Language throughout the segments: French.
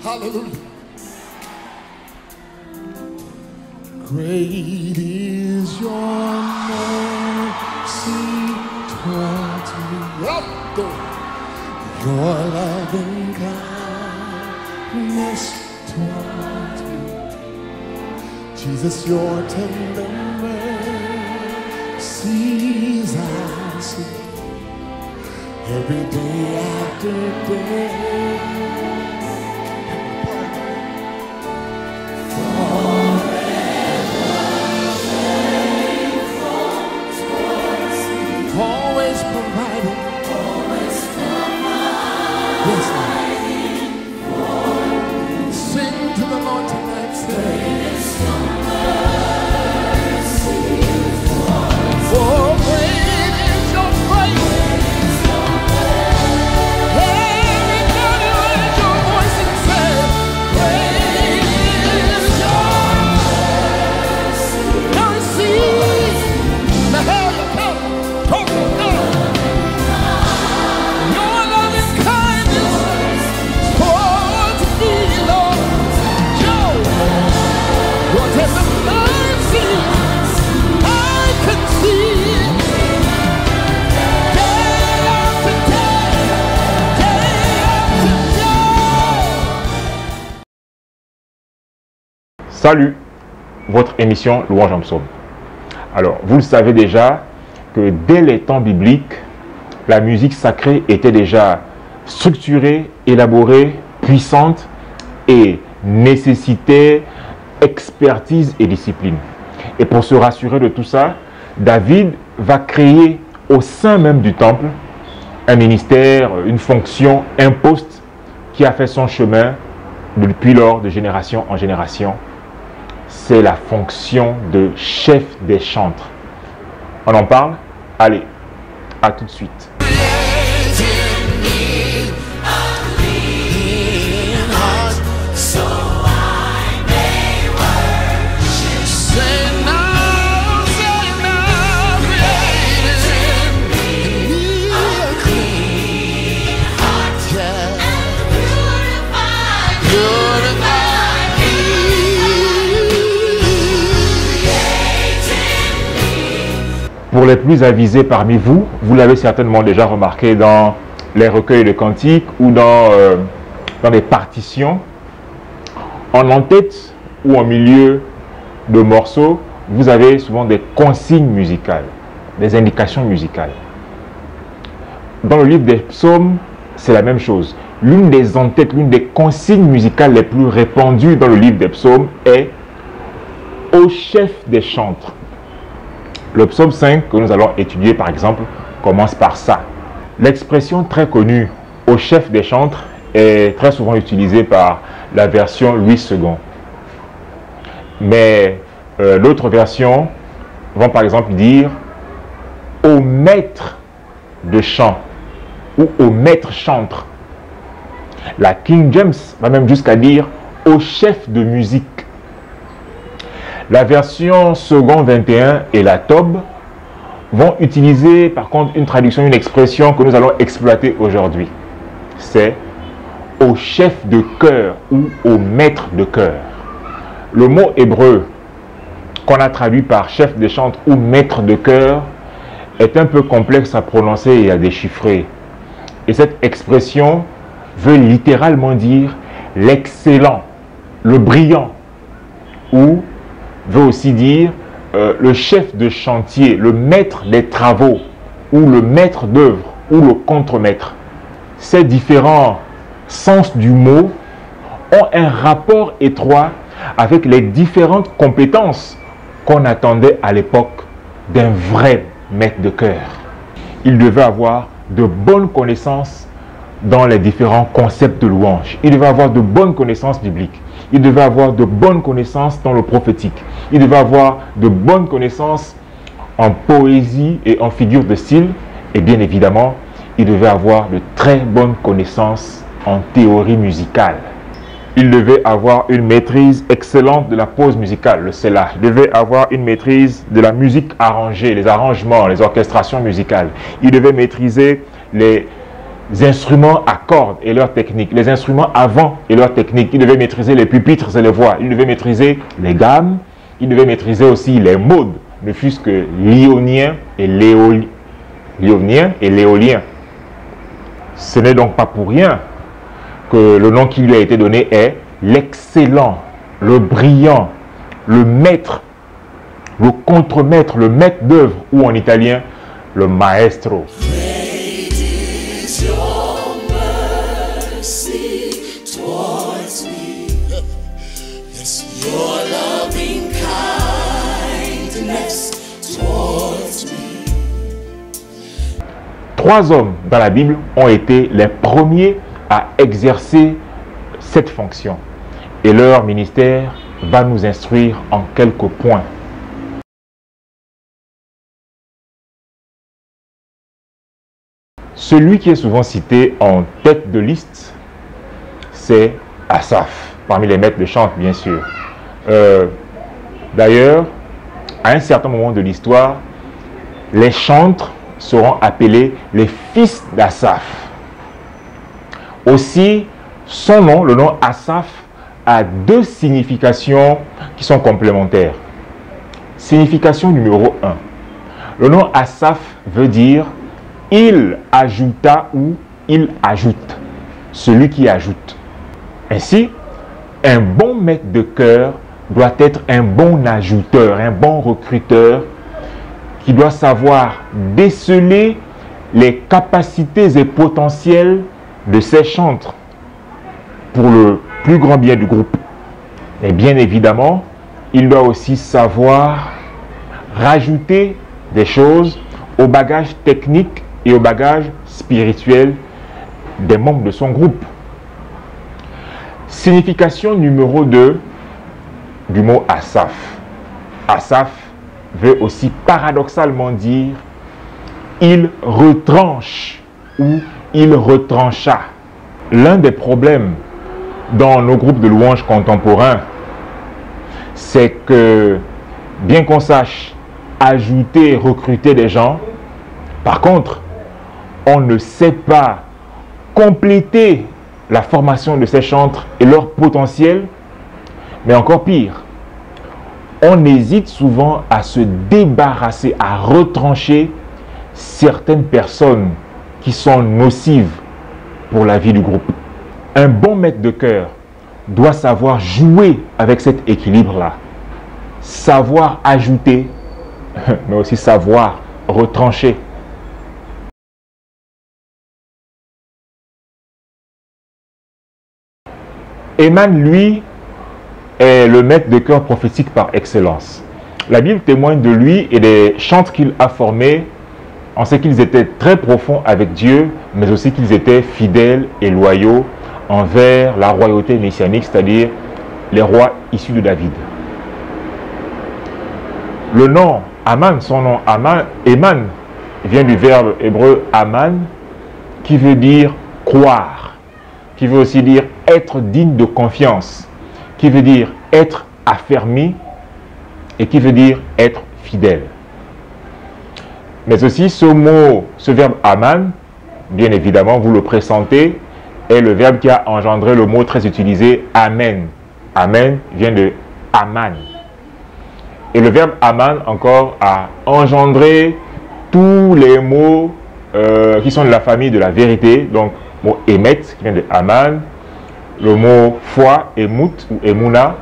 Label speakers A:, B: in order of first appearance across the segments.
A: Hallelujah. Great is your mercy towards me. Up there. Your loving kindness towards me. Jesus, your tender mercies I see every day after day. Always providing. Yes, Lord. Sing to the Lord tonight. For great is your grace. Everybody raise your voice and say, great is your mercy. Now how you come? Talk to God. Your loving kindness towards me, Lord. Joe, your tender mercy I can see day after day, day after day.
B: Salut, votre émission Louange en Psaume. Alors, vous le savez déjà que dès les temps bibliques, la musique sacrée était déjà structurée, élaborée, puissante et nécessitait expertise et discipline. Et pour se rassurer de tout ça, David va créer au sein même du temple un ministère, une fonction, un poste qui a fait son chemin depuis lors de génération en génération. C'est la fonction de chef des chantres. On en parle? Allez, à tout de suite. Pour les plus avisés parmi vous, vous l'avez certainement déjà remarqué dans les recueils de cantiques ou dans les partitions. En en-tête ou en milieu de morceaux, vous avez souvent des consignes musicales, des indications musicales. Dans le livre des psaumes, c'est la même chose. L'une des en-têtes, l'une des consignes musicales les plus répandues dans le livre des psaumes est « Au chef des chantres ». Le psaume 5 que nous allons étudier par exemple commence par ça. L'expression très connue « au chef des chantres » est très souvent utilisée par la version Louis II. Mais l'autre version vont par exemple dire « au maître de chant » ou « au maître chantre ». La King James va même jusqu'à dire « au chef de musique ». La version second 21 et la Tob vont utiliser par contre une traduction, une expression que nous allons exploiter aujourd'hui. C'est au chef de chœur ou au maître de chœur. Le mot hébreu qu'on a traduit par chef de chantre ou maître de chœur est un peu complexe à prononcer et à déchiffrer. Et cette expression veut littéralement dire l'excellent, le brillant, ou veut aussi dire le chef de chantier, le maître des travaux, ou le maître d'œuvre, ou le contremaître. Ces différents sens du mot ont un rapport étroit avec les différentes compétences qu'on attendait à l'époque d'un vrai maître de chœur. Il devait avoir de bonnes connaissances dans les différents concepts de louange. Il devait avoir de bonnes connaissances bibliques. Il devait avoir de bonnes connaissances dans le prophétique. Il devait avoir de bonnes connaissances en poésie et en figure de style. Et bien évidemment, il devait avoir de très bonnes connaissances en théorie musicale. il devait avoir une maîtrise excellente de la pose musicale, le Selah. Il devait avoir une maîtrise de la musique arrangée, les arrangements, les orchestrations musicales. Il devait maîtriser les instruments à cordes et leurs techniques, les instruments à vent et leurs techniques. Il devait maîtriser les pupitres et les voix. Il devait maîtriser les gammes. Il devait maîtriser aussi les modes, ne fût-ce que lionien et léolien. Ce n'est donc pas pour rien que le nom qui lui a été donné est l'excellent, le brillant, le maître, le contremaître, le maître d'œuvre, ou en italien, le maestro.
A: Great is your mercy towards me. Yes, your loving kindness towards me.
B: 3 hommes dans la Bible ont été les premiers à exercer cette fonction. Et leur ministère va nous instruire en quelques points. Celui qui est souvent cité en tête de liste, c'est Asaph, parmi les maîtres de chant, bien sûr. D'ailleurs, à un certain moment de l'histoire, les chantres seront appelés les fils d'Asaph. Aussi, son nom, le nom Asaph, a 2 significations qui sont complémentaires. Signification numéro 1. Le nom Asaph veut dire « il ajouta » ou « il ajoute », celui qui ajoute. Ainsi, un bon maître de chœur doit être un bon ajouteur, un bon recruteur qui doit savoir déceler les capacités et potentiels de ses chantres pour le plus grand bien du groupe. Et bien évidemment, il doit aussi savoir rajouter des choses au bagage technique et au bagage spirituel des membres de son groupe. Signification numéro 2 du mot Asaph. Asaph veut aussi paradoxalement dire « il retranche » ou « il retrancha ». L'un des problèmes dans nos groupes de louanges contemporains, c'est que, bien qu'on sache ajouter et recruter des gens, par contre, on ne sait pas compléter la formation de ces chantres et leur potentiel, mais encore pire, on hésite souvent à se débarrasser, à retrancher certaines personnes qui sont nocives pour la vie du groupe. Un bon maître de chœur doit savoir jouer avec cet équilibre-là, savoir ajouter, mais aussi savoir retrancher. Héman, lui, est le maître de chœur prophétique par excellence. La Bible témoigne de lui et des chantres qu'il a formés. On sait qu'ils étaient très profonds avec Dieu, mais aussi qu'ils étaient fidèles et loyaux envers la royauté messianique, c'est-à-dire les rois issus de David. Le nom Aman, son nom Héman, vient du verbe hébreu Aman, qui veut dire croire, qui veut aussi dire être digne de confiance, qui veut dire être affermi et qui veut dire être fidèle. Mais aussi ce mot, ce verbe Aman, bien évidemment vous le pressentez, est le verbe qui a engendré le mot très utilisé Amen. Amen vient de Aman. Et le verbe Aman encore a engendré tous les mots qui sont de la famille de la vérité. Donc, le mot Emet qui vient de Aman, le mot foi, Emout ou Emouna,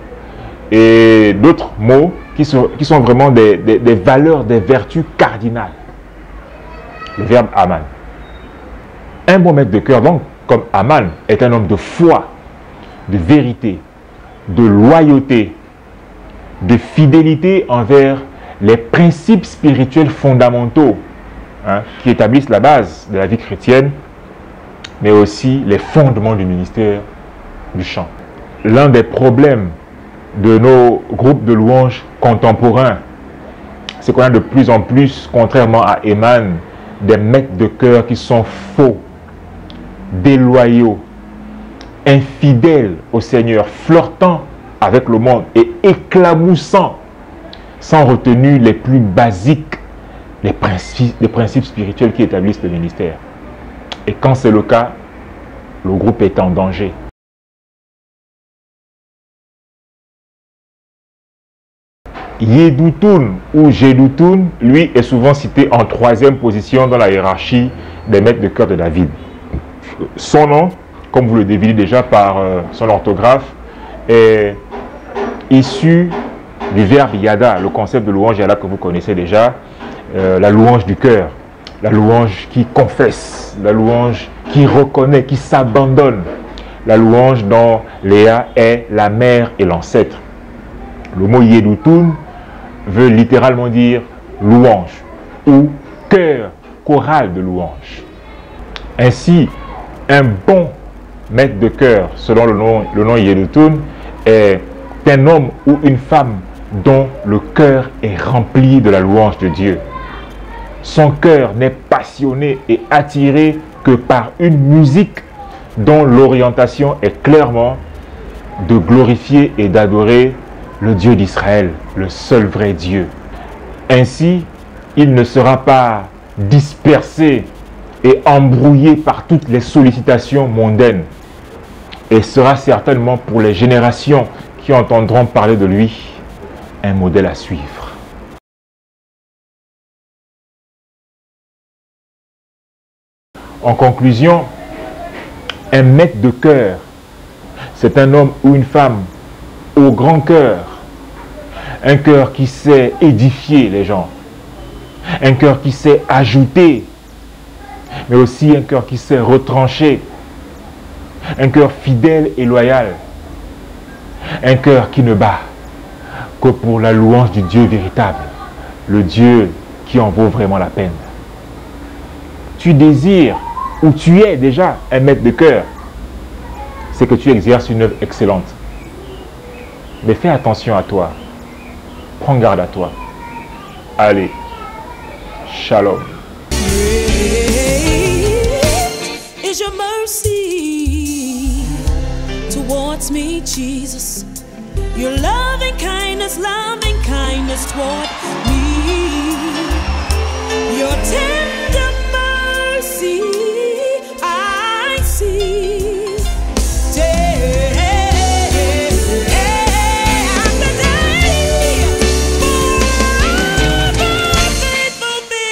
B: et d'autres mots qui sont vraiment des valeurs, des vertus cardinales. Le verbe Aman. Un bon maître de cœur, donc, comme Aman, est un homme de foi, de vérité, de loyauté, de fidélité envers les principes spirituels fondamentaux qui établissent la base de la vie chrétienne, mais aussi les fondements du ministère du chant. L'un des problèmes de nos groupes de louanges contemporains, c'est qu'on a de plus en plus, contrairement à Héman, des maîtres de chœur qui sont faux, déloyaux, infidèle au Seigneur, flirtant avec le monde et éclaboussant sans retenue les plus basiques, les principes spirituels qui établissent le ministère. Et quand c'est le cas, le groupe est en danger. Yedutun ou Jedutun, lui, est souvent cité en troisième position dans la hiérarchie des maîtres de cœur de David. Son nom, comme vous le devinez déjà par son orthographe, est issu du verbe yada, le concept de louange yada que vous connaissez déjà, la louange du cœur, la louange qui confesse, la louange qui reconnaît, qui s'abandonne, la louange dont Léa est la mère et l'ancêtre. Le mot Yedutun veut littéralement dire louange ou cœur, chorale de louange. Ainsi, un bon maître de cœur, selon le nom Yedutun, est un homme ou une femme dont le cœur est rempli de la louange de Dieu. Son cœur n'est passionné et attiré que par une musique dont l'orientation est clairement de glorifier et d'adorer le Dieu d'Israël, le seul vrai Dieu. Ainsi, il ne sera pas dispersé et embrouillé par toutes les sollicitations mondaines et sera certainement pour les générations qui entendront parler de lui un modèle à suivre. En conclusion, un maître de cœur, c'est un homme ou une femme au grand cœur, un cœur qui sait édifier les gens, un cœur qui sait ajouter, mais aussi un cœur qui sait retrancher, un cœur fidèle et loyal, un cœur qui ne bat que pour la louange du Dieu véritable, le Dieu qui en vaut vraiment la peine. Tu désires ou tu es déjà un maître de cœur, c'est que tu exerces une œuvre excellente. Mais fais attention à toi. Prends garde à toi. Allez, shalom.
A: Is your mercy towards me, Jesus? Your loving kindness toward me. Your tender